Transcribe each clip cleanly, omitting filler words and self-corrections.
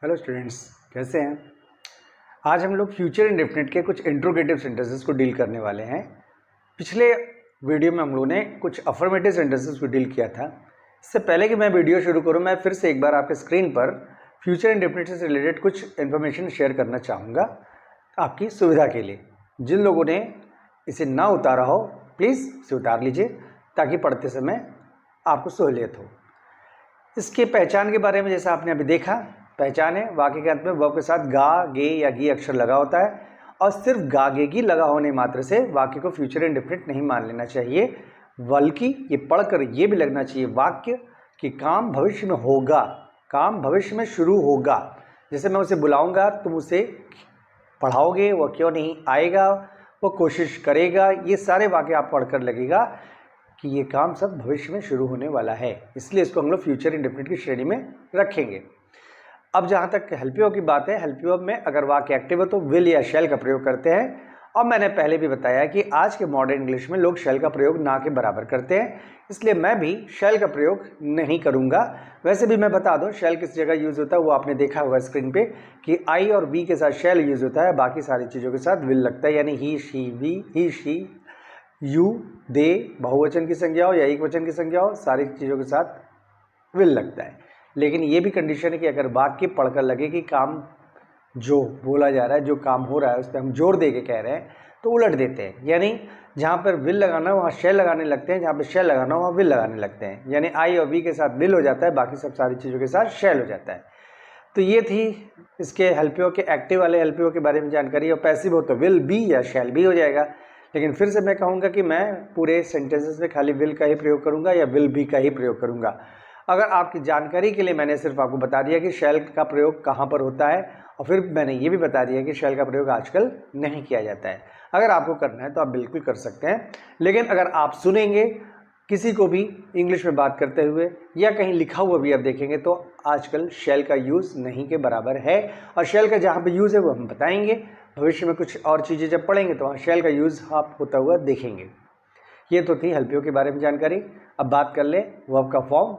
Hello students, कैसे हैं। आज हम लोग फ्यूचर इंडेफिनिट के कुछ इंट्रोगेटिव सेंटेंसेस को डील करने वाले हैं। पिछले वीडियो में हम लोगों ने कुछ अफर्मेटिव सेंटेंसेस को डील किया था। इससे पहले कि मैं वीडियो शुरू करूं, मैं फिर से एक बार आपके स्क्रीन पर फ्यूचर इंडेफिनिट से रिलेटेड कुछ इन्फॉर्मेशन शेयर करना चाहूँगा आपकी सुविधा के लिए। जिन लोगों ने इसे ना उतारा हो, प्लीज़ इसे उतार लीजिए ताकि पढ़ते समय आपको सहूलियत हो। इसके पहचान के बारे में जैसा आपने अभी देखा, पहचान है वाक्य के अंत में वर्ब के साथ गा, गे या गी अक्षर लगा होता है और सिर्फ गा, गे, गी लगा होने मात्र से वाक्य को फ्यूचर इंडेफिनिट नहीं मान लेना चाहिए, बल्कि ये पढ़कर ये भी लगना चाहिए वाक्य कि काम भविष्य में होगा, काम भविष्य में शुरू होगा। जैसे मैं उसे बुलाऊंगा, तुम उसे पढ़ाओगे, वो क्यों नहीं आएगा, वो कोशिश करेगा, ये सारे वाक्य आप पढ़कर लगेगा कि ये काम सब भविष्य में शुरू होने वाला है। इसलिए इसको हम लोग फ्यूचर इंडेफिनिट की श्रेणी में रखेंगे। अब जहाँ तक हेल्प यू की बात है, हेल्प यू में अगर वाक्य एक्टिव है तो विल या शैल का प्रयोग करते हैं। और मैंने पहले भी बताया कि आज के मॉडर्न इंग्लिश में लोग शैल का प्रयोग ना के बराबर करते हैं, इसलिए मैं भी शैल का प्रयोग नहीं करूँगा। वैसे भी मैं बता दूँ शैल किस जगह यूज़ होता है, वो आपने देखा होगा स्क्रीन पे कि आई और वी के साथ शैल यूज़ होता है, बाकी सारी चीज़ों के साथ विल लगता है। यानी he, she, we, he, she, you, they, बहुवचन की संज्ञा हो या एक वचन की संज्ञा हो, सारी चीज़ों के साथ विल लगता है। लेकिन ये भी कंडीशन है कि अगर वाक्य पढ़कर लगे कि काम जो बोला जा रहा है, जो काम हो रहा है, उस पर हम जोर दे के कह रहे हैं तो उलट देते हैं। यानी जहाँ पर विल लगाना है वहाँ शैल लगाने लगते हैं, जहाँ पर शैल लगाना हो वहाँ विल लगाने लगते हैं। यानी आई और वी के साथ विल हो जाता है, बाकी सब सारी चीज़ों के साथ शैल हो जाता है। तो ये थी इसके हेल्पियो के एक्टिव वाले हेल्पियो के बारे में जानकारी। और पैसिव हो तो विल बी या शैल भी हो जाएगा। लेकिन फिर से मैं कहूँगा कि मैं पूरे सेंटेंसेस में खाली विल का ही प्रयोग करूँगा या विल बी का ही प्रयोग करूँगा। अगर आपकी जानकारी के लिए मैंने सिर्फ आपको बता दिया कि शैल का प्रयोग कहाँ पर होता है, और फिर मैंने ये भी बता दिया कि शैल का प्रयोग आजकल नहीं किया जाता है। अगर आपको करना है तो आप बिल्कुल कर सकते हैं। लेकिन अगर आप सुनेंगे किसी को भी इंग्लिश में बात करते हुए या कहीं लिखा हुआ भी आप देखेंगे तो आजकल शैल का यूज़ नहीं के बराबर है। और शैल का जहाँ पे यूज़ है वो हम बताएंगे। भविष्य में कुछ और चीज़ें जब पढ़ेंगे तो वहाँ शैल का यूज़ आप होता हुआ देखेंगे। ये तो थी हेल्पियो के बारे में जानकारी। अब बात कर ले वर्ब का फॉर्म।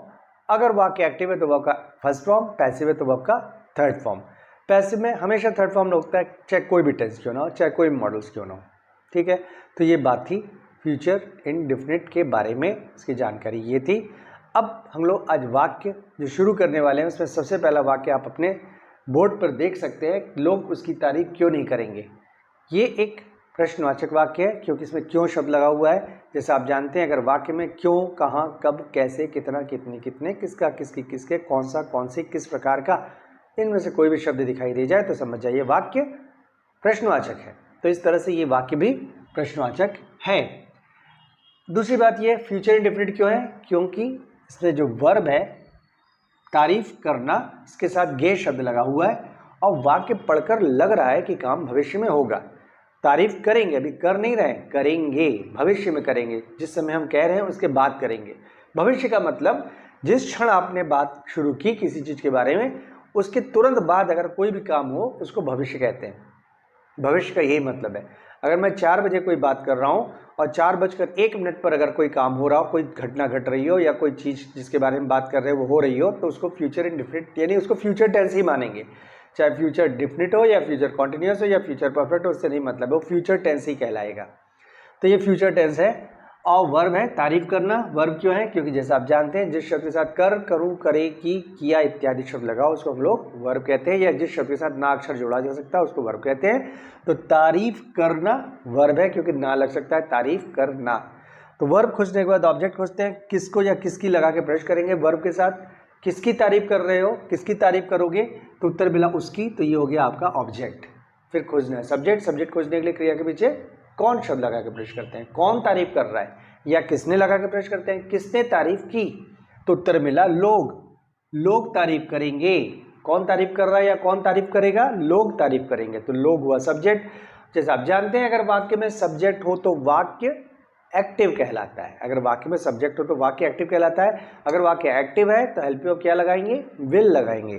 अगर वाक्य एक्टिव है तो वर्ब का फर्स्ट फॉर्म, पैसिव है तो वर्ब का थर्ड फॉर्म। पैसिव में हमेशा थर्ड फॉर्म होता है, चाहे कोई भी टेंस क्यों ना हो, चाहे कोई मॉडल्स क्यों ना हो। ठीक है, तो ये बात थी फ्यूचर इंडेफिनिट के बारे में, इसकी जानकारी ये थी। अब हम लोग आज वाक्य जो शुरू करने वाले हैं उसमें सबसे पहला वाक्य आप अपने बोर्ड पर देख सकते हैं, लोग उसकी तारीफ क्यों नहीं करेंगे। ये एक प्रश्नवाचक वाक्य है क्योंकि इसमें क्यों शब्द लगा हुआ है। जैसे आप जानते हैं अगर वाक्य में क्यों, कहाँ, कब, कैसे, कितना, कितने, कितने, किसका, किसकी, किसके, कौन सा, कौन सी, किस प्रकार का, इनमें से कोई भी शब्द दिखाई दे जाए तो समझ जाइए वाक्य प्रश्नवाचक है। तो इस तरह से ये वाक्य भी प्रश्नवाचक है। दूसरी बात ये फ्यूचर इंडेफिनिट क्यों है, क्योंकि इसमें जो वर्ब है तारीफ करना, इसके साथ गे शब्द लगा हुआ है और वाक्य पढ़कर लग रहा है कि काम भविष्य में होगा। तारीफ करेंगे, अभी कर नहीं रहे, करेंगे, भविष्य में करेंगे। जिस समय हम कह रहे हैं उसके बाद करेंगे। भविष्य का मतलब जिस क्षण आपने बात शुरू की किसी चीज़ के बारे में, उसके तुरंत बाद अगर कोई भी काम हो उसको भविष्य कहते हैं। भविष्य का यही मतलब है। अगर मैं 4 बजे कोई बात कर रहा हूँ और 4:01 पर अगर कोई काम हो रहा हो, कोई घटना घट रही हो या कोई चीज़ जिसके बारे में बात कर रहे हैं वो हो रही हो, तो उसको फ्यूचर इंडेफिनिट यानी उसको फ्यूचर टेंस ही मानेंगे। चाहे फ्यूचर डिफिनिट हो या फ्यूचर कॉन्टिन्यूस हो या फ्यूचर परफेक्ट हो, उससे नहीं मतलब, वो फ्यूचर टेंस ही कहलाएगा। तो ये फ्यूचर टेंस है। और वर्ब है तारीफ करना। वर्ब क्यों है, क्योंकि जैसा आप जानते हैं जिस शब्द के साथ कर, करूँ, करे, की, किया इत्यादि शब्द लगा उसको हम लोग वर्ब कहते हैं, या जिस शब्द के साथ ना अक्षर जोड़ा जा सकता है उसको वर्ब कहते हैं। तो तारीफ करना वर्ब है क्योंकि ना लग सकता है, तारीफ करना। तो वर्ब खोजने के बाद ऑब्जेक्ट खोजते हैं, किसको या किसकी लगा के प्रश्न करेंगे वर्ब के साथ। किसकी तारीफ कर रहे हो, किसकी तारीफ करोगे, तो उत्तर मिला उसकी, तो ये हो गया आपका ऑब्जेक्ट। फिर खोजना है सब्जेक्ट। सब्जेक्ट खोजने के लिए क्रिया के पीछे कौन शब्द लगा के प्रश्न करते हैं, कौन तारीफ कर रहा है, या किसने लगा के प्रश्न करते हैं, किसने तारीफ की, तो उत्तर मिला लोग। लोग तारीफ करेंगे। कौन तारीफ कर रहा है या कौन तारीफ करेगा, लोग तारीफ करेंगे। तो लोग हुआ सब्जेक्ट। जैसे आप जानते हैं अगर वाक्य में सब्जेक्ट हो तो वाक्य एक्टिव कहलाता है। अगर वाक्य में सब्जेक्ट हो तो वाक्य एक्टिव कहलाता है। अगर वाक्य एक्टिव है तो हेल्प यू क्या लगाएंगे, विल लगाएंगे।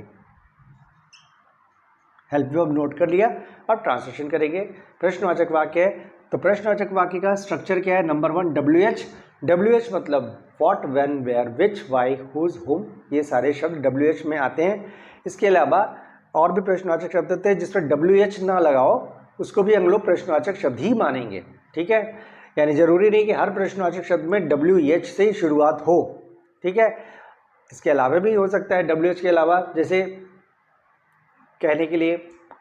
हेल्प यू नोट कर लिया। अब ट्रांसलेशन करेंगे। प्रश्नवाचक वाक्य है तो प्रश्नवाचक वाक्य का स्ट्रक्चर क्या है। Number 1 WH। WH मतलब what, when, where, which, why, whose, whom, ये सारे शब्द WH में आते हैं। इसके अलावा और भी प्रश्नवाचक शब्द होते हैं जिसमें WH ना लगाओ, उसको भी हम लोग प्रश्नवाचक शब्द ही मानेंगे, ठीक है। यानी जरूरी नहीं कि हर प्रश्नवाचक शब्द में WH से ही शुरुआत हो, ठीक है। इसके अलावा भी हो सकता है WH के अलावा, जैसे कहने के लिए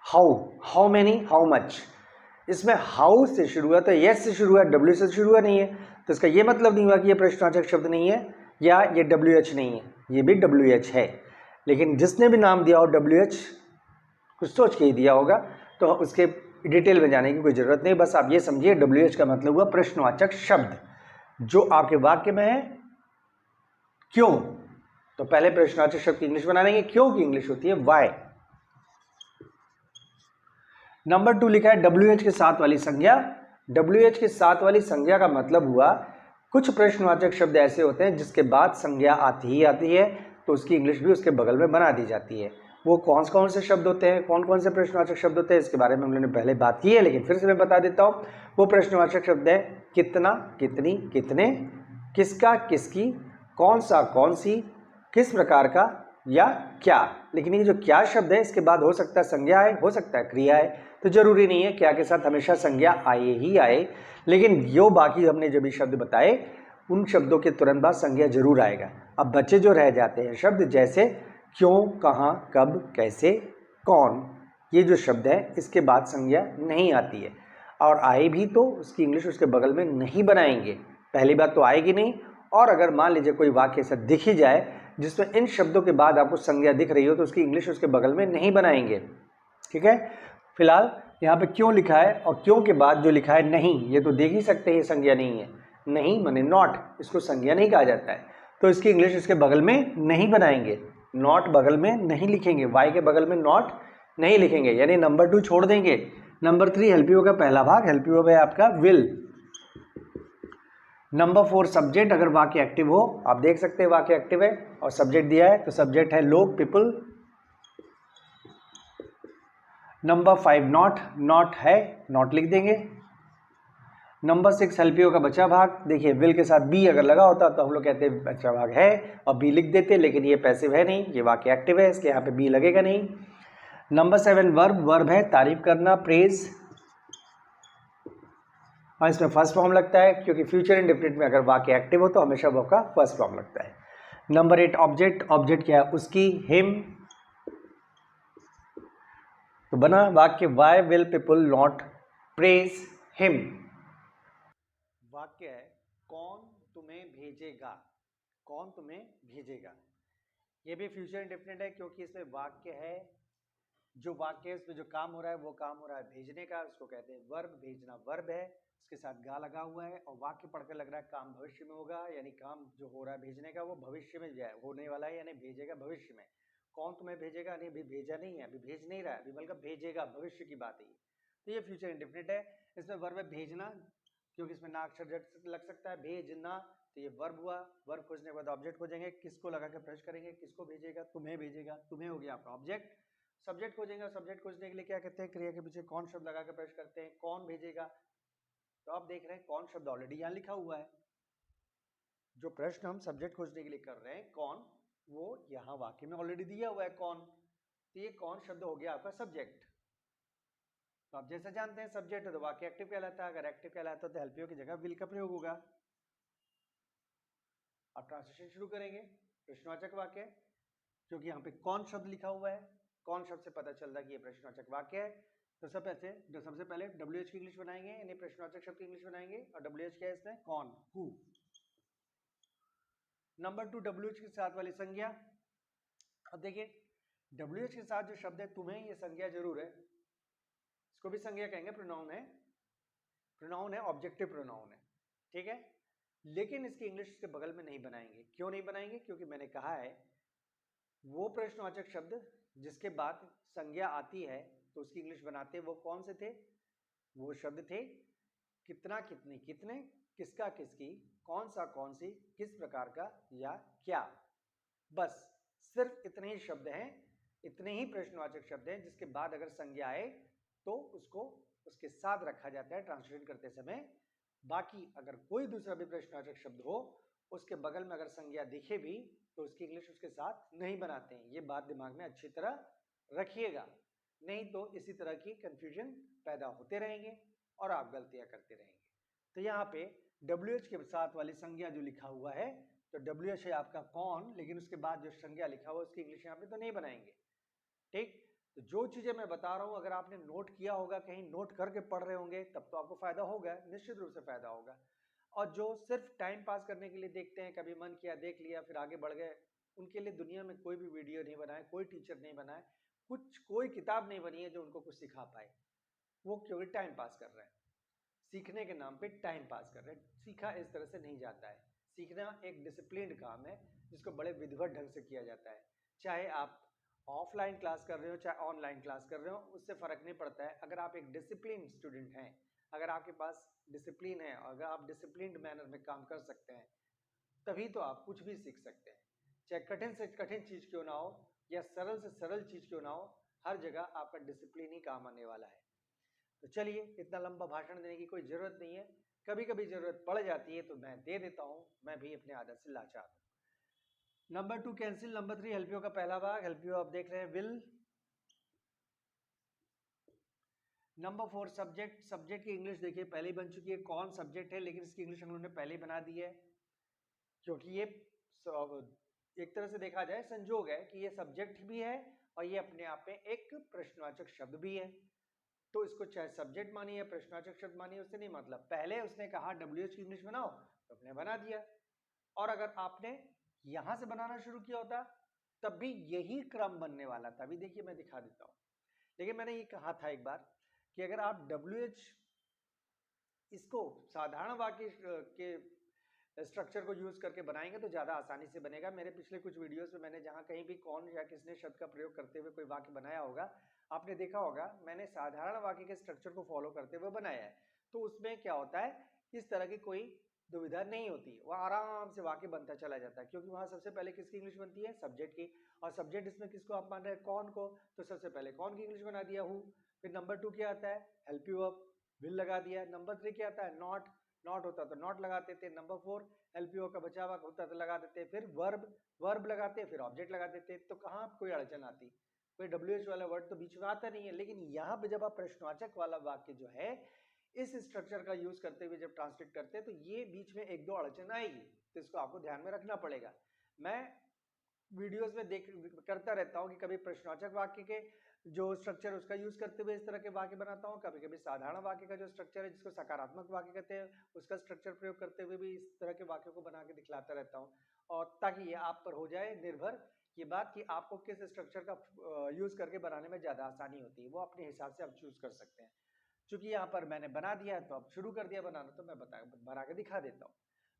how, how many, how much, इसमें हाउ से शुरू हुआ तो यस से शुरू हुआ, W से शुरू हुआ नहीं है, तो इसका ये मतलब नहीं हुआ कि ये प्रश्नवाचक शब्द नहीं है या ये WH नहीं है, ये भी WH है। लेकिन जिसने भी नाम दिया हो WH कुछ सोच के ही दिया होगा, तो उसके डिटेल में जाने की कोई ज़रूरत नहीं, बस आप ये समझिए WH का मतलब हुआ प्रश्नवाचक शब्द जो आपके वाक्य में है। क्यों? तो पहले प्रश्नवाचक शब्द की इंग्लिश बना लेंगे, क्यों की इंग्लिश होती है वाई। नंबर 2 लिखा है WH के साथ वाली संज्ञा। WH के साथ वाली संज्ञा का मतलब हुआ कुछ प्रश्नवाचक शब्द ऐसे होते हैं जिसके बाद संज्ञा आती ही आती है, तो उसकी इंग्लिश भी उसके बगल में बना दी जाती है। वो कौन से शब्द होते हैं, कौन कौन से प्रश्नवाचक शब्द होते हैं, इसके बारे में हम लोगों ने पहले बात की है, लेकिन फिर से मैं बता देता हूँ। वो प्रश्नवाचक शब्द है कितना, कितनी, कितने, किसका, किसकी, कौन सा, कौन सी, किस प्रकार का या क्या। लेकिन ये जो क्या शब्द है इसके बाद हो सकता है संज्ञा आए, हो सकता है क्रिया आए, तो जरूरी नहीं है क्या के साथ हमेशा संज्ञा आए ही आए, लेकिन जो बाकी हमने जो भी शब्द बताए उन शब्दों के तुरंत बाद संज्ञा जरूर आएगा। अब बच्चे जो रह जाते हैं शब्द जैसे क्यों, कहाँ, कब, कैसे, कौन, ये जो शब्द है इसके बाद संज्ञा नहीं आती है, और आए भी तो उसकी इंग्लिश उसके बगल में नहीं बनाएंगे। पहली बात तो आएगी नहीं, और अगर मान लीजिए कोई वाक्य ऐसा दिख ही जाए जिसमें इन शब्दों के बाद आपको संज्ञा दिख रही हो तो उसकी इंग्लिश उसके बगल में नहीं बनाएंगे, ठीक है। फिलहाल यहाँ पे क्यों लिखा है और क्यों के बाद जो लिखा है नहीं, ये तो देख ही सकते हैं ये संज्ञा नहीं है। नहीं माने नॉट, इसको संज्ञा नहीं कहा जाता है, तो इसकी इंग्लिश इसके बगल में नहीं बनाएंगे। नॉट बगल में नहीं लिखेंगे, वाई के बगल में नॉट नहीं लिखेंगे, यानी नंबर 2 छोड़ देंगे। नंबर 3 हेल्प यू का पहला भाग, हेल्प यू है आपका विल। नंबर 4 सब्जेक्ट, अगर वाक्य एक्टिव हो, आप देख सकते हैं वाक्य एक्टिव है और सब्जेक्ट दिया है, तो सब्जेक्ट है लोग, पीपल। नंबर 5 नॉट, नॉट है, नॉट लिख देंगे। नंबर 6 हेल्पियो का बचा भाग, देखिए विल के साथ बी अगर लगा होता तो हम लोग कहते हैं बचा भाग है और बी लिख देते, लेकिन ये पैसिव है नहीं, ये वाक्य एक्टिव है, इसके यहाँ पे बी लगेगा नहीं। नंबर 7 वर्ब, वर्ब है तारीफ करना, प्रेज, और इसमें फर्स्ट फॉर्म लगता है क्योंकि फ्यूचर इंडेफिनिट में अगर वाक्य एक्टिव हो तो हमेशा वर्ब का फर्स्ट फॉर्म लगता है। नंबर 8 ऑब्जेक्ट, ऑब्जेक्ट क्या है उसकी, हिम, तो बना वाक्य why will people not praise him. वाक्य है कौन तुम्हें भेजेगा, कौन तुम्हें भेजेगा, ये भी फ्यूचर इंडेफिनिट है क्योंकि इसमें वाक्य है, जो वाक्य है उसमें जो काम हो रहा है वो काम हो रहा है भेजने का, उसको कहते हैं वर्ब, भेजना वर्ब है, उसके साथ गा लगा हुआ है और वाक्य पढ़कर लग रहा है काम भविष्य में होगा, यानी काम जो हो रहा है भेजने का वो भविष्य में होने वाला है, यानी भेजेगा भविष्य में। कौन तुम्हें भेजेगा, नहीं अभी भेजा नहीं है, अभी भेज नहीं रहा है, अभी बल्कि भेजेगा, भविष्य की बात है, तो ये फ्यूचर इंडेफिनिट है। इसमें वर्ब है भेजना, क्योंकि इसमें ना अक्षर लग सकता है, भेजना, तो ये वर्ब हुआ। वर्ब खोजने के बाद ऑब्जेक्ट खोजेंगे, किसको लगा के प्रश्न करेंगे, किसको भेजेगा, तुम्हें भेजेगा, तुम्हें हो गया आपका ऑब्जेक्ट। सब्जेक्ट खोजेंगे, सब्जेक्ट खोजने के लिए क्या कहते हैं, क्रिया के पीछे कौन शब्द लगा के प्रश्न करते हैं, कौन भेजेगा, तो आप देख रहे हैं कौन शब्द ऑलरेडी यहाँ लिखा हुआ है, जो प्रश्न हम सब्जेक्ट खोजने के लिए कर रहे हैं कौन, वो यहाँ वाक्य में ऑलरेडी दिया हुआ है कौन, तो ये कौन शब्द हो गया आपका सब्जेक्ट। तो आप जैसे जानते हैं सब्जेक्ट है तो वाक्य एक्टिव कहलाता है, अगर एक्टिव कहलाता है तो हेल्पियो की जगह विल का प्रयोग होगा। अब ट्रांसलेशन शुरू करेंगे, प्रश्नवाचक वाक्य, क्योंकि यहाँ पे कौन शब्द लिखा हुआ है, कौन शब्द से पता चल रहा है कि ये प्रश्नवाचक वाक्य है, तो सबसे पहले WH की इंग्लिश बनाएंगे, यानी प्रश्नवाचक शब्द की इंग्लिश बनाएंगे, और WH क्या है इसमें, कौन, हु। नंबर 2 WH के साथ वाली संज्ञा, अब देखिए WH के साथ जो शब्द है तुम्हें, ये संज्ञा जरूर है, इसको भी संज्ञा कहेंगे, प्रोनाउन है, प्रोनाउन है, ऑब्जेक्टिव प्रोनाउन है, ठीक है, लेकिन इसकी इंग्लिश इसके बगल में नहीं बनाएंगे। क्यों नहीं बनाएंगे, क्योंकि मैंने कहा है वो प्रश्नवाचक शब्द जिसके बाद संज्ञा आती है तो उसकी इंग्लिश बनाते वो कौन से थे, वो शब्द थे कितना, कितनी, कितने, किसका, किसकी, कौन सा, कौन सी, किस प्रकार का या क्या। बस सिर्फ इतने ही शब्द हैं, इतने ही प्रश्नवाचक शब्द हैं जिसके बाद अगर संज्ञा आए तो उसको उसके साथ रखा जाता है ट्रांसलेशन करते समय। बाकी अगर कोई दूसरा भी प्रश्नवाचक शब्द हो उसके बगल में अगर संज्ञा दिखे भी तो उसकी इंग्लिश उसके साथ नहीं बनाते हैं, ये बात दिमाग में अच्छी तरह रखिएगा, नहीं तो इसी तरह की कंफ्यूजन पैदा होते रहेंगे और आप गलतियां करते रहेंगे। तो यहाँ पे WH के साथ वाली संज्ञा जो लिखा हुआ है, तो WH है आपका कौन, लेकिन उसके बाद जो संज्ञा लिखा हुआ उसकी इंग्लिश यहाँ पे तो नहीं बनाएंगे। ठीक, तो जो चीजें मैं बता रहा हूं अगर आपने नोट किया होगा, कहीं नोट करके पढ़ रहे होंगे, तब तो आपको फायदा होगा, निश्चित रूप से फायदा होगा। और जो सिर्फ टाइम पास करने के लिए देखते हैं, कभी मन किया देख लिया फिर आगे बढ़ गए, उनके लिए दुनिया में कोई भी वीडियो नहीं बनाए, कोई टीचर नहीं बनाए, कोई किताब नहीं बनी है जो उनको कुछ सिखा पाए। वो केवल टाइम पास कर रहे हैं, सीखने के नाम पे टाइम पास कर रहे हैं। सीखा इस तरह से नहीं जाता है। सीखना एक डिसिप्लिन काम है जिसको बड़े विधिवत ढंग से किया जाता है। चाहे आप ऑफलाइन क्लास कर रहे हो चाहे ऑनलाइन क्लास कर रहे हो, उससे फर्क नहीं पड़ता है। अगर आप एक डिसिप्लिन स्टूडेंट हैं, अगर आपके पास डिसिप्लिन है, अगर आप डिसिप्लिन्ड मैनर में काम कर सकते हैं, तभी तो आप कुछ भी सीख सकते हैं। चाहे कठिन से कठिन चीज क्यों ना हो या सरल से सरल चीज क्यों ना हो, हर जगह आपका डिसिप्लिन ही काम आने वाला है। तो चलिए, इतना लंबा भाषण देने की कोई जरूरत नहीं है। कभी कभी जरूरत पड़ जाती है तो मैं दे देता हूं, मैं भी अपने आदत से लाचार हूं। Number 2 cancel, number 3 help you का पहला भाग, हेल्प यू आप देख रहे हैं विल। नंबर 4 सब्जेक्ट, सब्जेक्ट की इंग्लिश देखिए पहले ही बन चुकी है, कौन सब्जेक्ट है, लेकिन इसकी इंग्लिश हम लोगों ने पहले ही बना दी है, क्योंकि ये एक तरह से देखा जाए संजोग है कि ये सब्जेक्ट भी है और ये अपने आप में एक प्रश्नवाचक शब्द भी है। तो इसको चाहे सब्जेक्ट मानिए प्रश्नवाचक शब्द मानिए, उससे नहीं मतलब। पहले उसने कहा WH की इंग्लिश बनाओ तो अपने बना दिया, और अगर आपने यहां से बनाना शुरू किया होता तब भी यही क्रम बनने वाला था। अभी देखिए मैं दिखा देता हूं। लेकिन मैंने ये कहा था एक बार कि अगर आप WH इसको साधारण वाक्य के स्ट्रक्चर को यूज करके बनाएंगे तो ज्यादा आसानी से बनेगा। मेरे पिछले कुछ वीडियोस में मैंने जहां कहीं भी कौन या किसने शब्द का प्रयोग करते हुए कोई वाक्य बनाया होगा, आपने देखा होगा मैंने साधारण वाक्य के स्ट्रक्चर को फॉलो करते हुए बनाया है। तो उसमें क्या होता है, इस तरह की कोई दुविधा नहीं होती, वह आराम से वाक्य बनता चला जाता है, क्योंकि वहां सबसे पहले किसकी इंग्लिश बनती है, सब्जेक्ट की। और सब्जेक्ट इसमें किसको आप मान रहे हैं, कौन को, तो सबसे पहले कौन की इंग्लिश बना दिया हूं। फिर नंबर 2 क्या आता है, हेल्प यू अप, विल लगा दिया। नंबर 3 क्या आता है, नॉट, नॉट होता तो नॉट लगाते थे। नंबर 4 हेल्प यू का बचा हुआ होता तो लगा देते। फिर वर्ब, वर्ब लगाते, फिर ऑब्जेक्ट लगा देते। तो कहाँ कोई अड़चन आती, कोई WH वाला वर्ड तो बीच में आता नहीं है। लेकिन यहाँ पे जब आप प्रश्नवाचक वाला वाक्य जो है इस स्ट्रक्चर का यूज करते हुए जब ट्रांसलेट करते हैं तो ये बीच में एक दो अड़चन आएगी, तो इसको आपको ध्यान में रखना पड़ेगा। मैं वीडियोस में देख करता रहता हूँ कि कभी प्रश्नवाचक वाक्य के जो स्ट्रक्चर है उसका यूज करते हुए इस तरह के वाक्य बनाता हूँ, कभी कभी साधारण वाक्य का जो स्ट्रक्चर है जिसको सकारात्मक वाक्य कहते हैं उसका स्ट्रक्चर प्रयोग करते हुए भी इस तरह के वाक्यों को बना के दिखलाता रहता हूँ। और ताकि ये आप पर हो जाए निर्भर ये बात कि आपको किस स्ट्रक्चर का यूज करके बनाने में ज्यादा आसानी होती है, वो अपने हिसाब से आप चूज कर सकते हैं। चूंकि यहाँ पर मैंने बना दिया है तो अब शुरू कर दिया बनाना, तो मैं बना के दिखा देता हूँ।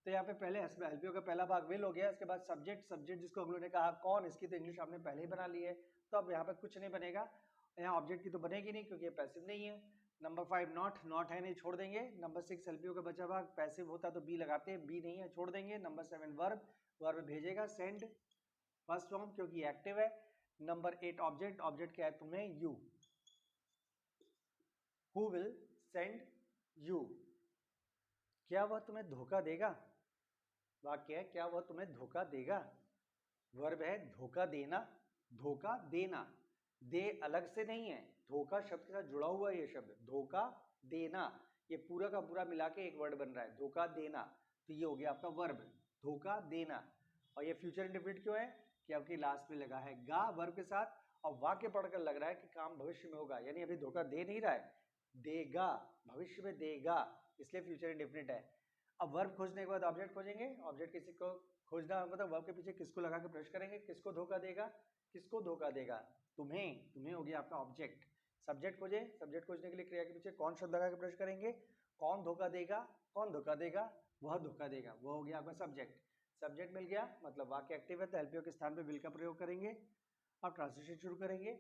तो यहाँ पे पहले हेल्पियो का पहला भाग विल हो गया, इसके बाद सब्जेक्ट, सब्जेक्ट जिसको हम लोगों ने कहा कौन, इसकी तो इंग्लिश आपने पहले ही बना ली है, तो अब यहाँ पे कुछ नहीं बनेगा। यहाँ ऑब्जेक्ट की तो बनेगी नहीं क्योंकि ये पैसिव नहीं है। नंबर 5 नॉट, नॉट है नहीं, छोड़ देंगे। नंबर 6 हेल्पियो का बचा भाग, पैसिव होता तो बी लगाते हैं, बी नहीं है, छोड़ देंगे। नंबर 7 वर्ब, वर्ब भेजेगा सेंड फर्स्ट फॉर्म क्योंकि एक्टिव है। नंबर 8 ऑब्जेक्ट, ऑब्जेक्ट क्या है तुम्हें, you, who will send you, क्या वह तुम्हें धोखा देगा, वाक्य है क्या वह तुम्हें धोखा देगा। वर्ब है धोखा देना, धोखा देना, दे अलग से नहीं है, धोखा शब्द के साथ जुड़ा हुआ है ये शब्द, धोखा देना, ये पूरा का पूरा मिला के एक वर्ड बन रहा है धोखा देना। तो ये हो गया आपका वर्ब, धोखा देना। और ये फ्यूचर इंडेफिनिट क्यों है कि आपकी लास्ट में लगा है गा वर्ब के साथ, और वाक्य पढ़कर लग रहा है कि काम भविष्य में होगा, यानी अभी धोखा दे नहीं रहा है, देगा, भविष्य में देगा, इसलिए फ्यूचर इंडेफिनिट है। अब वर्ब खोजने के बाद ऑब्जेक्ट खोजेंगे, ऑब्जेक्ट किसी को खोजना होगा तो वर्ब के पीछे किसको लगा के प्रश्न करेंगे, किसको धोखा देगा, किसको धोखा देगा, तुम्हें, तुम्हें हो गया आपका ऑब्जेक्ट। सब्जेक्ट खोजे, सब्जेक्ट खोजने के लिए क्रिया के पीछे कौन शब्द लगा के प्रश्न करेंगे, कौन धोखा देगा, कौन धोखा देगा, वह धोखा देगा, वह हो गया आपका सब्जेक्ट। सब्जेक्ट मिल गया मतलब वाक्य एक्टिव है तो हेल्पियो के स्थान पे विल का प्रयोग करेंगे। अब ट्रांसलेशन शुरू करेंगे।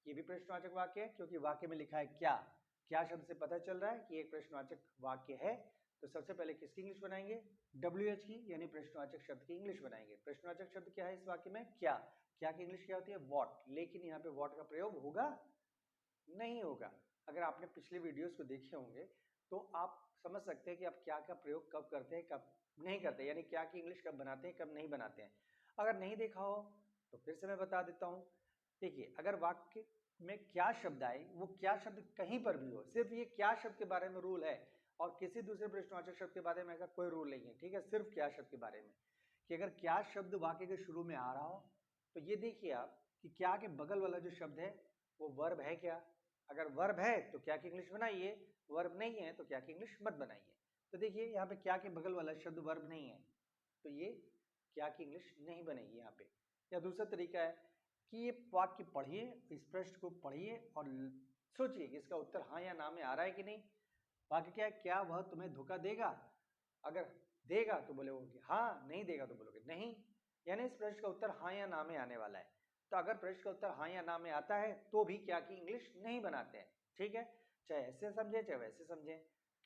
ये भी प्रश्नवाचक वाक्य है क्योंकि वाक्य में लिखा है क्या, क्या शब्द से पता चल रहा है कि एक प्रश्नवाचक वाक्य है। तो सबसे पहले किसकी इंग्लिश बनाएंगे, WH की, यानी प्रश्नवाचक शब्द की इंग्लिश बनाएंगे। प्रश्नवाचक शब्द क्या है इस वाक्य में, क्या, क्या की इंग्लिश क्या होती है, व्हाट, लेकिन यहाँ पे व्हाट का प्रयोग होगा नहीं होगा। अगर आपने पिछले वीडियोस को देखे होंगे तो आप समझ सकते हैं कि आप क्या का प्रयोग कब करते हैं कब नहीं करते, यानी क्या की इंग्लिश कब बनाते हैं कब नहीं बनाते हैं। अगर नहीं देखा हो तो फिर से मैं बता देता हूँ। देखिए अगर वाक्य में क्या शब्द आए, वो क्या शब्द कहीं पर भी हो, सिर्फ ये क्या शब्द के बारे में रूल है और किसी दूसरे प्रश्नवाचक शब्द के बारे में ऐसा कोई रूल नहीं है, ठीक है। सिर्फ क्या शब्द के बारे में कि अगर क्या शब्द वाक्य के शुरू में आ रहा हो तो ये देखिए आप कि क्या के बगल वाला जो शब्द है वो वर्ब है क्या। अगर वर्ब है तो क्या की इंग्लिश बनाइए, वर्ब नहीं है तो क्या की इंग्लिश मत बनाइए। तो देखिए यहाँ पे क्या के बगल वाला शब्द वर्ब नहीं है तो ये क्या की इंग्लिश नहीं बनेगी यहाँ पे। या दूसरा तरीका है कि ये वाक्य पढ़िए, इस प्रश्न को पढ़िए और सोचिए कि इसका उत्तर हाँ या ना में आ रहा है कि नहीं। वाक्य क्या है, क्या वह तुम्हें धोखा देगा। अगर देगा तो बोलोगे हाँ, नहीं देगा तो बोलोगे नहीं, यानी इस प्रश्न का उत्तर हाँ या ना में आने वाला है। तो अगर प्रश्न का उत्तर हाँ या ना में आता है तो भी क्या की इंग्लिश नहीं बनाते हैं, ठीक है। चाहे ऐसे समझे चाहे वैसे समझे,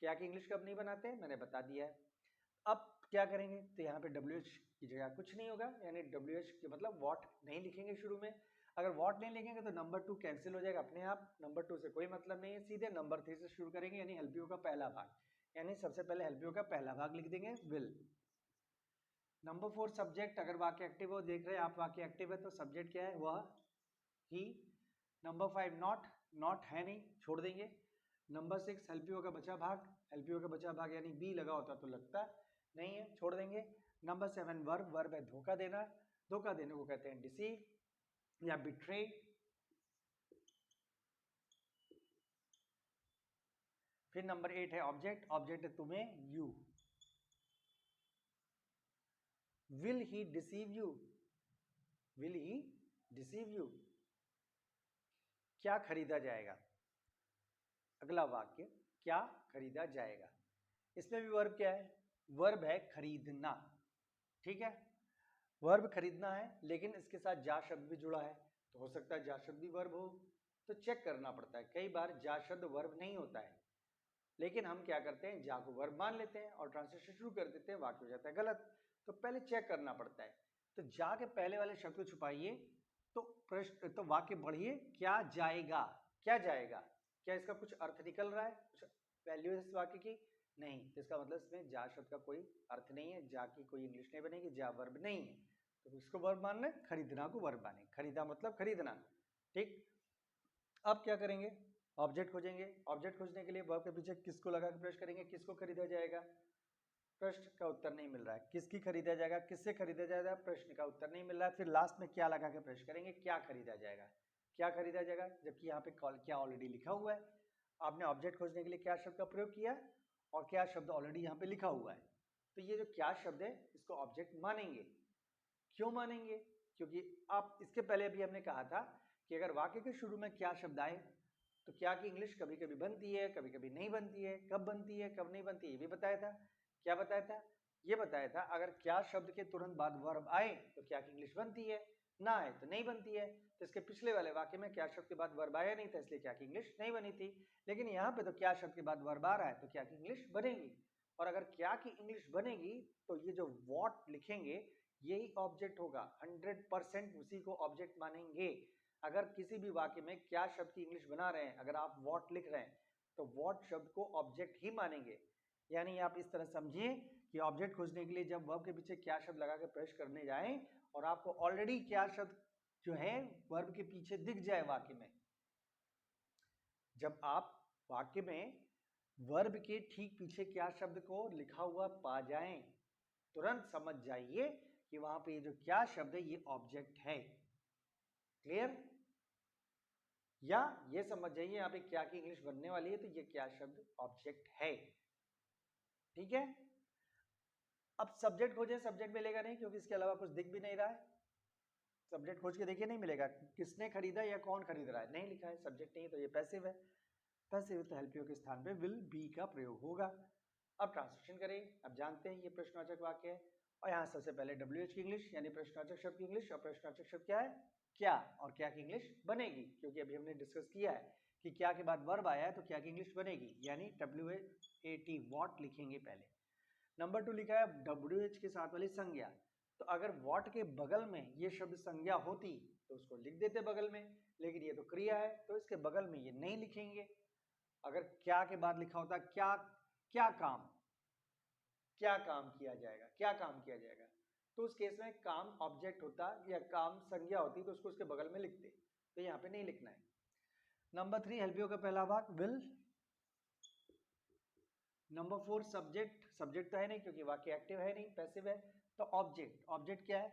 क्या की इंग्लिश कब नहीं बनाते हैं मैंने बता दिया है। अब क्या करेंगे तो यहाँ पे WH की जगह कुछ नहीं होगा, यानी WH के मतलब वॉट नहीं लिखेंगे शुरू में। अगर वॉट नहीं लिखेंगे तो नंबर 2 कैंसिल हो जाएगा अपने आप, नंबर 2 से कोई मतलब नहीं है, सीधे नंबर 3 से शुरू करेंगे यानी हेल्पियो का पहला भाग, यानी सबसे पहले हेल्पियो का पहला भाग लिख देंगे विल। नंबर 4 सब्जेक्ट, अगर वाक्य एक्टिव हो, देख रहे हैं आप वाक्य एक्टिव है तो सब्जेक्ट क्या है वह ही। नंबर 5 नॉट, नॉट है नहीं, छोड़ देंगे। नंबर 6 हेल्पियो का बचा भाग, हेल्पियो का बचा भाग यानी बी लगा होता तो लगता नहीं है, छोड़ देंगे। नंबर 7 वर्ब, वर्ब है धोखा देना, धोखा देने को कहते हैं डिसीव या बिट्रे। फिर नंबर 8 है ऑब्जेक्ट, ऑब्जेक्ट है तुम्हें, you. Will he deceive you, will he deceive you, क्या खरीदा जाएगा। अगला वाक्य क्या खरीदा जाएगा, इसमें भी वर्ब क्या है, वर्ब है खरीदना, ठीक है। वर्ब खरीदना है लेकिन इसके साथ जा शब्द भी जुड़ा है, तो हो सकता है जा शब्द भी वर्ब हो, तो चेक करना पड़ता है। कई बार जा शब्द वर्ब नहीं होता है लेकिन हम क्या करते हैं जा को वर्ब मान लेते हैं और ट्रांसलेशन शुरू कर देते हैं, वाक्य हो जाता है गलत। तो पहले चेक करना पड़ता है। तो जा के पहले वाले शब्द को छुपाइए, तो प्रश्न तो वाक्य बढ़िए, क्या जाएगा, क्या जाएगा, क्या इसका कुछ अर्थ निकल रहा है, कुछ वैल्यू है इस वाक्य की, नहीं, तो इसका मतलब इसमें जा शब्द का कोई अर्थ नहीं है, जा की कोई इंग्लिश नहीं बनेगी, जा वर्ब नहीं है, तो इसको वर्ब मानना है, खरीदना को वर्ब माने, खरीदा मतलब खरीदना, ठीक। अब क्या करेंगे, ऑब्जेक्ट खोजेंगे, ऑब्जेक्ट खोजने के लिए वर्ब के पीछे किसको लगा के प्रश्न करेंगे, किसको खरीदा जाएगा, प्रश्न का उत्तर नहीं मिल रहा है, किसकी खरीदा जाएगा, किससे खरीदा जाएगा, प्रश्न का उत्तर नहीं मिल रहा है। फिर लास्ट में क्या लगा के प्रश्न करेंगे, क्या खरीदा जाएगा, क्या खरीदा जाएगा, जबकि यहाँ पे क्या ऑलरेडी लिखा हुआ है। आपने ऑब्जेक्ट खोजने के लिए क्या शब्द का प्रयोग किया और क्या शब्द ऑलरेडी यहाँ पे लिखा हुआ है, तो ये जो क्या शब्द है इसको ऑब्जेक्ट मानेंगे। क्यों मानेंगे, क्योंकि आप इसके पहले भी हमने कहा था कि अगर वाक्य के शुरू में क्या शब्द आए तो क्या की इंग्लिश कभी कभी बनती है कभी कभी नहीं बनती है, कब बनती है कब नहीं बनती है ये भी बताया था। क्या बताया था, ये बताया था अगर क्या शब्द के तुरंत बाद वर्ब आए तो क्या की इंग्लिश बनती है, ना आए तो नहीं बनती है। तो इसके पिछले वाले वाक्य में क्या शब्द के बाद वर्ब आया नहीं था इसलिए क्या की इंग्लिश नहीं बनी थी, लेकिन यहाँ पे तो क्या शब्द के बाद वर्ब आ रहा है तो क्या की इंग्लिश बनेगी। और अगर क्या की इंग्लिश बनेगी तो ये जो वॉट लिखेंगे यही ऑब्जेक्ट होगा, 100% उसी को ऑब्जेक्ट मानेंगे। अगर किसी भी वाक्य में क्या शब्द की इंग्लिश बना रहे हैं, अगर आप वॉट लिख रहे हैं तो वॉट शब्द को ऑब्जेक्ट ही मानेंगे। यानी आप इस तरह समझिए कि ऑब्जेक्ट खोजने के लिए जब वर्ब के पीछे क्या शब्द लगा के प्रश्न करने जाएं और आपको ऑलरेडी क्या शब्द जो है वर्ब के पीछे दिख जाए वाक्य में, जब आप वाक्य में वर्ब के ठीक पीछे क्या शब्द को लिखा हुआ पा जाएं, तुरंत समझ जाइए कि वहां पे ये जो क्या शब्द है ये ऑब्जेक्ट है। क्लियर, या ये समझ जाइए यहाँ पे क्या की इंग्लिश बनने वाली है तो ये क्या शब्द ऑब्जेक्ट है, ठीक है। अब सब्जेक्ट खोजे, सब्जेक्ट मिलेगा नहीं क्योंकि इसके अलावा कुछ दिख भी नहीं रहा है। सब्जेक्ट खोज के देखिए नहीं मिलेगा, किसने खरीदा या कौन खरीद रहा है, नहीं लिखा है, सब्जेक्ट नहीं तो ये पैसिव है, पैसिव तो हेल्पियो के स्थान पे विल बी का प्रयोग होगा। अब ट्रांसलेशन करें, अब जानते हैं ये प्रश्नवाचक वाक्य है और यहाँ सबसे पहले WH की इंग्लिश यानी प्रश्नवाचक शब्द की इंग्लिश, और प्रश्नवाचक शब्द क्या है क्या, और क्या की इंग्लिश बनेगी, क्योंकि अभी हमने डिस्कस किया है कि क्या के बाद वर्ब आया है तो क्या की इंग्लिश बनेगी, यानी WAT वॉट लिखेंगे पहले। नंबर 2 लिखा है WH के साथ वाली संज्ञा, तो अगर वॉट के बगल में ये शब्द संज्ञा होती तो उसको लिख देते बगल में, लेकिन ये तो क्रिया है तो इसके बगल में ये नहीं लिखेंगे। अगर क्या के बाद लिखा होता क्या, क्या काम, क्या काम किया जाएगा, क्या काम किया जाएगा, तो उस केस में काम ऑब्जेक्ट होता या काम संज्ञा होती तो उसको उसके बगल में लिखते। तो यहाँ पे नहीं लिखना है। नंबर 3 हेल्प यू का पहला भाग विल। नंबर 4 सब्जेक्ट, सब्जेक्ट तो है नहीं क्योंकि वाक्य एक्टिव है नहीं, पैसिव है। तो ऑब्जेक्ट, ऑब्जेक्ट क्या है?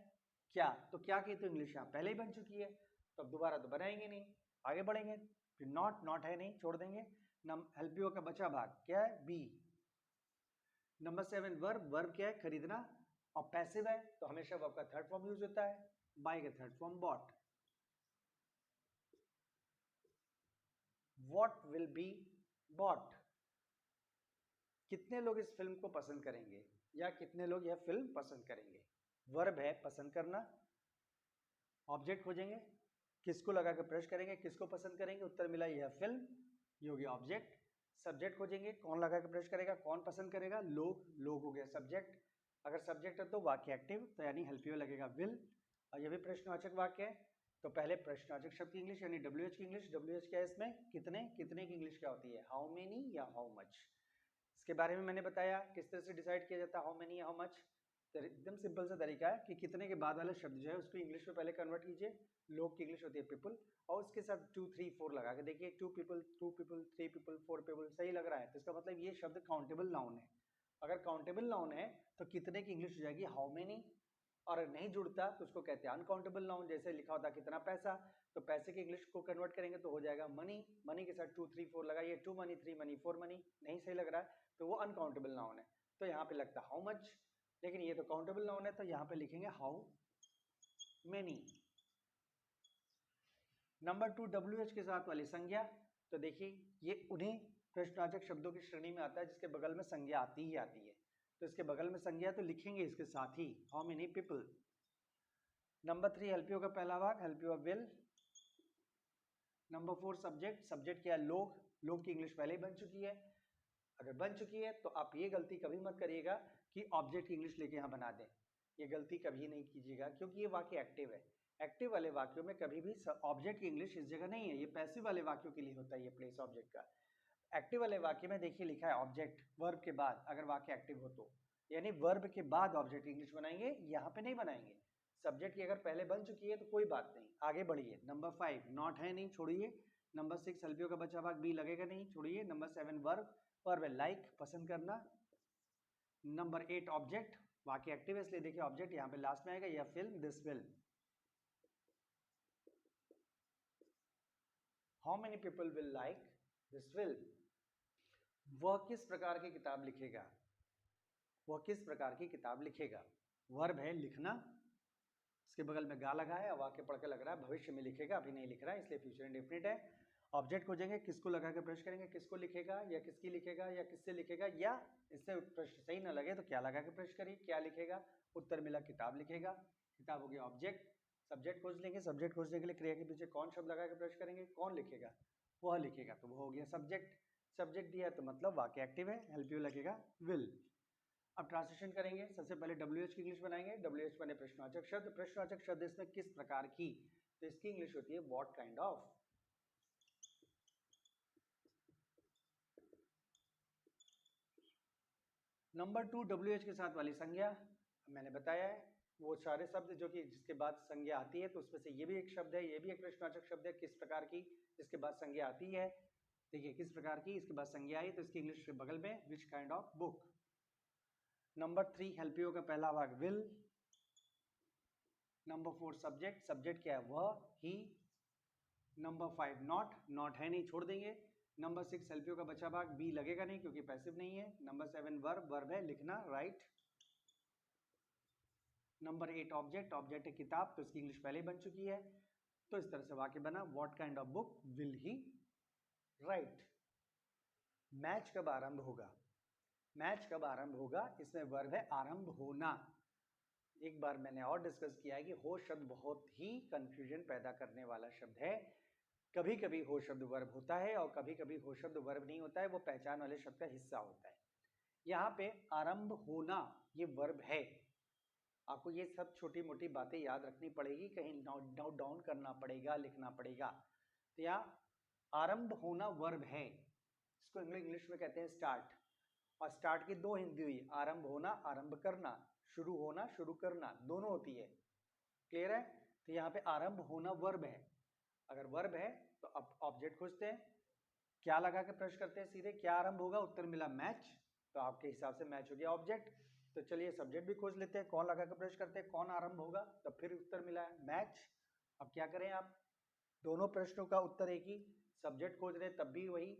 क्या। तो क्या की तो इंग्लिश यहाँ पहले ही बन चुकी है, तो अब दोबारा तो बनाएंगे नहीं, आगे बढ़ेंगे। फिर नॉट, नॉट है नहीं, छोड़ देंगे। हेल्प यू का बचा भाग क्या है? बी। नंबर 7 वर्ब, वर्ब क्या है? खरीदना, और पैसिव है तो हमेशा वर्ब का थर्ड फॉर्म यूज होता है, बाय का third form bought. What will be bought. कितने लोग इस फिल्म को पसंद करेंगे, या कितने लोग यह फिल्म पसंद करेंगे। वर्ब है पसंद करना, ऑब्जेक्ट खोजेंगे, किसको लगा कर प्रश्न करेंगे, किसको पसंद करेंगे, उत्तर मिला यह फिल्म, ये हो गया ऑब्जेक्ट। सब्जेक्ट खोजेंगे, कौन लगा कर प्रश्न करेगा, कौन पसंद करेगा, लोग, लोग हो गया सब्जेक्ट। अगर सब्जेक्ट है तो वाक्य एक्टिव, तो यानी हेल्प यू लगेगा विल, और यह भी प्रश्नवाचक वाक्य है। तो पहले प्रश्नवाचक शब्द की इंग्लिश यानी WH की इंग्लिश। WH क्या है इसमें? कितने, कितने की इंग्लिश क्या होती है? हाउ मेनी या हाउ मच। इसके बारे में मैंने बताया किस तरह से डिसाइड किया जाता है हाउ मेनी या हाउ मच। तो एकदम सिंपल सा तरीका है कि कितने के बाद वाला शब्द जो है उसको इंग्लिश में पहले कन्वर्ट कीजिए। लोग की इंग्लिश होती है पीपल, और उसके साथ 2 3 4 लगा के देखिए, 2 पीपल, 2 पीपल, 3 पीपल, 4 पीपल, सही लग रहा है तो इसका मतलब ये शब्द काउंटेबल नाउन है। अगर काउंटेबल नाउन है तो कितने की इंग्लिश हो जाएगी हाउ मेनी, और अगर नहीं जुड़ता तो उसको कहते हैं अनकाउंटेबल नाउन। जैसे लिखा होता कितना पैसा, तो पैसे की इंग्लिश को कन्वर्ट करेंगे तो हो जाएगा मनी, मनी के साथ 2 3 4 लगाइए, 2 मनी, 3 मनी, 4 मनी, नहीं सही लग रहा है तो वो अनकाउंटेबल नाउन है, तो यहाँ पे लगता है हाउ मच। लेकिन ये तो काउंटेबल नाउन है तो यहाँ पे लिखेंगे हाउ मेनी। नंबर 2 WH के साथ वाली संज्ञा, तो देखिए ये उन्हीं प्रश्नवाचक शब्दों की श्रेणी में आता है जिसके बगल में संज्ञा आती ही आती है, तो इसके बगल में संज्ञा तो लिखेंगे इसके साथ ही, how many people. Number 3 help you का पहला भाग help you will. Number 4 subject, subject क्या है? लोग, लोग की इंग्लिश पहले ही बन चुकी है। अगर बन चुकी है तो आप ये गलती कभी मत करिएगा कि ऑब्जेक्ट की इंग्लिश लेके यहाँ बना दें, ये गलती कभी नहीं कीजिएगा क्योंकि ये वाक्य एक्टिव है। एक्टिव वाले वाक्यों में कभी भी ऑब्जेक्ट की इंग्लिश इस जगह नहीं है, ये पैसिव वाले वाक्यों के लिए होता है ये प्लेस ऑब्जेक्ट का। एक्टिव वाले वाक्य में देखिए लिखा है ऑब्जेक्ट वर्ब के बाद, अगर वाक्य एक्टिव हो तो, यानी वर्ब के बाद ऑब्जेक्ट इंग्लिश बनाएंगे, यहाँ पे नहीं बनाएंगे। सब्जेक्ट की अगर पहले बन चुकी है तो कोई बात नहीं, आगे बढ़िए। नंबर 5 नॉट है नहीं, छोड़िए। नंबर 6 हेल्प यू का बचा भाग बी लगेगा नहीं, छोड़िए। नंबर 7 वर्ब, वर्ब है लाइक, पसंद करना। नंबर 8 ऑब्जेक्ट, वाक्य एक्टिव है इसलिए देखिए ऑब्जेक्ट यहाँ पे लास्ट में आएगा, यह film, this film. How many people will like this film. वह किस प्रकार की किताब लिखेगा, वह किस प्रकार की किताब लिखेगा। वर्ब है लिखना, इसके बगल में गा लगा है, वाक्य पढ़ के लग रहा है भविष्य में लिखेगा, अभी नहीं लिख रहा है इसलिए फ्यूचर इंडेफिनिट है। ऑब्जेक्ट खोजेंगे, किसको लगा के प्रश्न करेंगे, किसको लिखेगा या किसकी लिखेगा या किससे लिखेगा, या इससे प्रश्न सही ना लगे तो क्या लगा के प्रश्न करिए, क्या लिखेगा, उत्तर मिला किताब लिखेगा। किताब हो गया ऑब्जेक्ट। सब्जेक्ट खोज लेंगे, सब्जेक्ट खोजने के लिए क्रिया के पीछे कौन शब्द लगा के प्रश्न करेंगे, कौन लिखेगा, वह लिखेगा, तो वो हो गया सब्जेक्ट। सब्जेक्ट दिया तो मतलब वाक्य एक्टिव है, हेल्प यू लगेगा विल। अब ट्रांसलेशन करेंगे, सबसे पहले WH की इंग्लिश बनाएंगे। WH बने प्रश्नवाचक शब्द, प्रश्नवाचक शब्द इसमें किस प्रकार की, तो इसकी इंग्लिश होती है what kind of. Number 2 WH के साथ वाली संज्ञा, मैंने बताया है वो सारे शब्द जो कि जिसके बाद संज्ञा आती है, तो उसमें से ये भी एक शब्द है, ये भी एक प्रश्नवाचक शब्द है, किस प्रकार की, जिसके बाद संज्ञा आती है। देखिए किस प्रकार की, इसके बाद संज्ञा आई तो इसकी इंग्लिश के बगल में which kind of book. Number 3 help you का पहला भाग विल। नंबर 4 सब्जेक्ट, सब्जेक्ट क्या है? वह, ही। नंबर 5 नॉट, नॉट है नहीं, छोड़ देंगे। नंबर 6 हेल्प यू का बचा भाग बी लगेगा नहीं क्योंकि पैसिव नहीं है। नंबर 7 वर्ब, वर्ब है लिखना, राइट। नंबर 8 ऑब्जेक्ट, ऑब्जेक्ट है किताब तो इसकी इंग्लिश पहले ही बन चुकी है, तो इस तरह से वाक्य बना what kind of book will he right. Match कब आरंभ होगा, मैच कब आरंभ होगा, इसमें वर्ब है आरंभ होना। एक बार मैंने और डिस्कस किया है कि हो शब्द बहुत ही कंफ्यूजन पैदा करने वाला शब्द है। कभी कभी हो शब्द वर्ब होता है और कभी कभी हो शब्द वर्ब नहीं होता है, वो पहचान वाले शब्द का हिस्सा होता है। यहाँ पे आरंभ होना ये वर्ब है, आपको ये सब छोटी मोटी बातें याद रखनी पड़ेगी, कहीं नोट डाउन करना पड़ेगा, लिखना पड़ेगा। तो यहाँ आरंभ होना वर्ब है, इसको इंग्लिश में कहते हैं स्टार्ट, और स्टार्ट की दो हिंदी हुई, आरंभ होना, आरंभ करना, शुरू होना, शुरू करना, दोनों होती है, क्लियर है। तो यहाँ पे आरंभ होना वर्ब है, अगर वर्ब है तो अब ऑब्जेक्ट खोजते हैं, क्या लगा के प्रश्न करते हैं सीधे, क्या आरंभ होगा, उत्तर मिला मैच, तो आपके हिसाब से मैच हो गया ऑब्जेक्ट। तो चलिए सब्जेक्ट भी खोज लेते हैं, कौन लगा के प्रश्न करते हैं, कौन आरंभ होगा, तब फिर उत्तर मिला है मैच। अब क्या करें, आप दोनों प्रश्नों का उत्तर एक ही, सब्जेक्ट खोज रहे तब भी वही,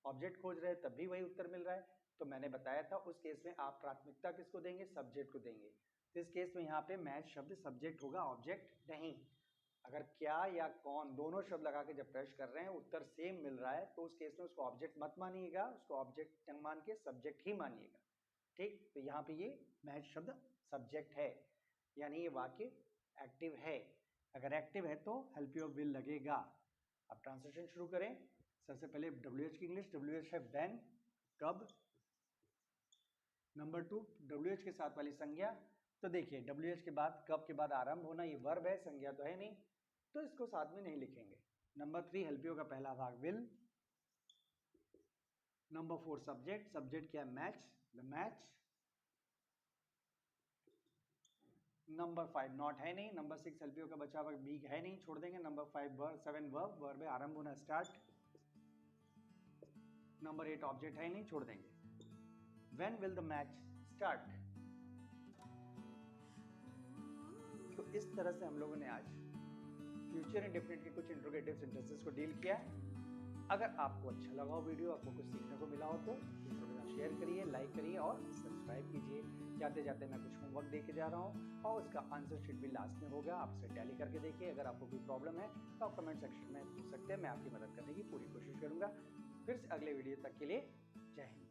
ऑब्जेक्ट खोज रहे तब भी वही उत्तर मिल रहा है। तो मैंने बताया था उस केस में आप प्राथमिकता किसको देंगे, सब्जेक्ट को देंगे। तो इस केस में यहाँ पे मैच शब्द सब्जेक्ट होगा, ऑब्जेक्ट नहीं। अगर क्या या कौन दोनों शब्द लगा के जब प्रश्न कर रहे हैं उत्तर सेम मिल रहा है तो उस केस में उसको ऑब्जेक्ट मत मानिएगा, उसको ऑब्जेक्ट न मान के सब्जेक्ट ही मानिएगा। ठीक, तो यहाँ पे ये मैच शब्द सब्जेक्ट है, यानी ये वाक्य एक्टिव है। अगर एक्टिव है तो हेल्प यू विल लगेगा। अब ट्रांसलेशन शुरू करें। सबसे पहले WH की इंग्लिश, WH है व्हेन, कब। नंबर 2 WH के साथ वाली संज्ञा, तो देखिए WH के बाद कब के बाद आरंभ होना, ये वर्ब है, संज्ञा तो है नहीं, तो इसको साथ में नहीं लिखेंगे। नंबर 3 हेल्प यू का पहला भाग विल। नंबर 4 सब्जेक्ट, सब्जेक्ट क्या है, match, the match. Number 5 not है नहीं। नंबर 6 हेल्प यू का बचा हुआ बी है नहीं, छोड़ देंगे। नंबर 7 वर्ब, वर्ब है आरंभ होना, स्टार्ट। नंबर 8 ऑब्जेक्ट है नहीं, छोड़ देंगे। When will the match start? तो इस तरह से हम लोगों ने आज फ्यूचर इंडेफिनिट के कुछ इंट्रोगेटिव सेंटेंसेस को डील किया। अगर आपको अच्छा लगा हो वीडियो, आपको कुछ सीखने को मिला हो तो दूसरों के साथ शेयर करिए, लाइक करिए और सब्सक्राइब कीजिए। जाते जाते मैं कुछ होमवर्क दे के जा रहा हूँ और उसका आंसर शीट भी लास्ट में होगा, आप उसे टैली करके देखिए। अगर आपको कोई प्रॉब्लम है तो आप कमेंट सेक्शन में पूछ सकते हैं, मैं आपकी मदद करने की पूरी कोशिश करूँगा। फिर से अगले वीडियो तक के लिए जय हिंद।